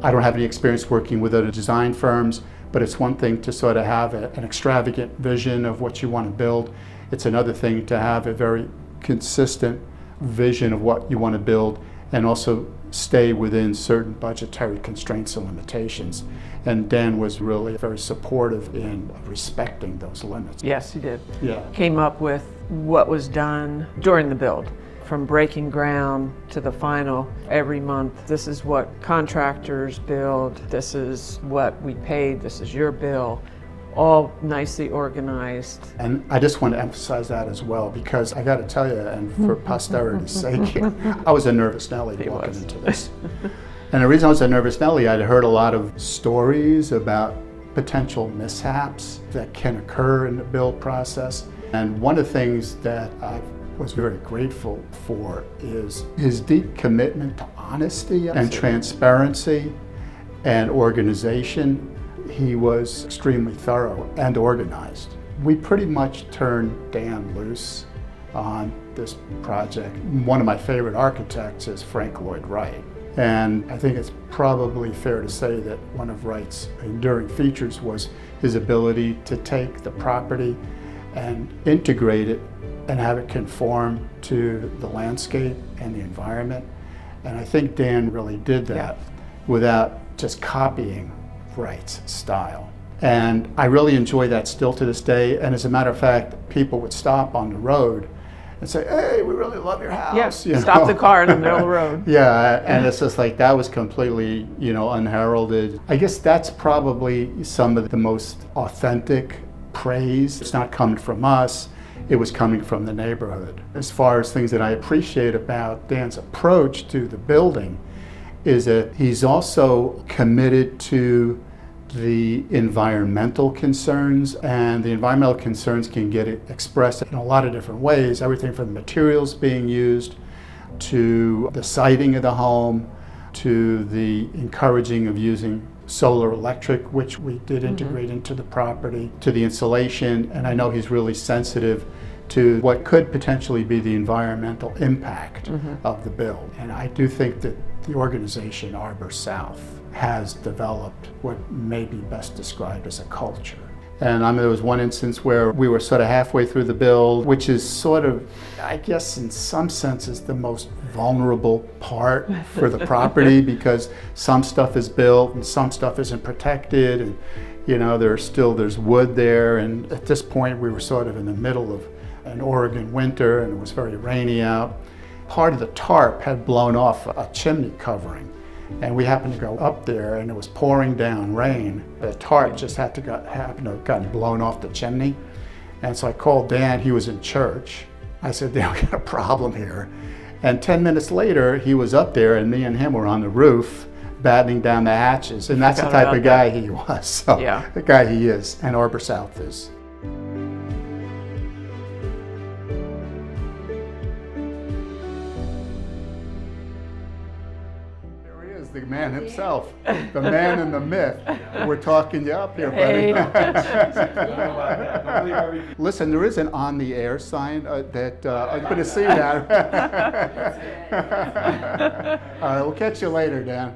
I don't have any experience working with other design firms, but it's one thing to sort of have an extravagant vision of what you want to build. It's another thing to have a very consistent vision of what you want to build and also stay within certain budgetary constraints and limitations. And Dan was really very supportive in respecting those limits. Yes, he did. Yeah. Came up with what was done during the build. From breaking ground to the final every month. This is what contractors build. This is what we paid. This is your bill. All nicely organized. And I just want to emphasize that as well, because I got to tell you, and for posterity's sake, I was a nervous Nelly walking into this. And the reason I was a nervous Nelly, I'd heard a lot of stories about potential mishaps that can occur in the build process. And one of the things that I was very grateful for is his deep commitment to honesty and transparency and organization. He was extremely thorough and organized. We pretty much turned Dan loose on this project. One of my favorite architects is Frank Lloyd Wright. And I think it's probably fair to say that one of Wright's enduring features was his ability to take the property and integrate it and have it conform to the landscape and the environment. And I think Dan really did that without just copying Wright's style. And I really enjoy that still to this day. And as a matter of fact, people would stop on the road and say, "Hey, we really love your house." Yes, stop the car in the middle of the road. Yeah, and it's just like that was completely, unheralded. I guess that's probably some of the most authentic praise. It's not coming from us. It was coming from the neighborhood. As far as things that I appreciate about Dan's approach to the building is that he's also committed to the environmental concerns, and the environmental concerns can get expressed in a lot of different ways, everything from the materials being used to the siting of the home to the encouraging of using solar electric, which we did integrate into the property, to the insulation. And I know he's really sensitive to what could potentially be the environmental impact of the build. And I do think that the organization Arbor South has developed what may be best described as a culture. And there was one instance where we were sort of halfway through the build, which is sort of, I guess in some senses, the most vulnerable part for the property because some stuff is built and some stuff isn't protected, and there's wood there. And at this point we were sort of in the middle of an Oregon winter and it was very rainy out. Part of the tarp had blown off a chimney covering. And we happened to go up there and it was pouring down rain. The tarp just happened to have gotten blown off the chimney. And so I called Dan, he was in church. I said, "Dan, we got a problem here." And 10 minutes later, he was up there and me and him were on the roof battening down the hatches. And that's the type of guy he was. So the guy he is, and Arbor South is. The man himself, the man and the myth. We're talking you up here, buddy. Listen, there is an on the air sign that I'm going to see that. All right, we'll catch you later, Dan.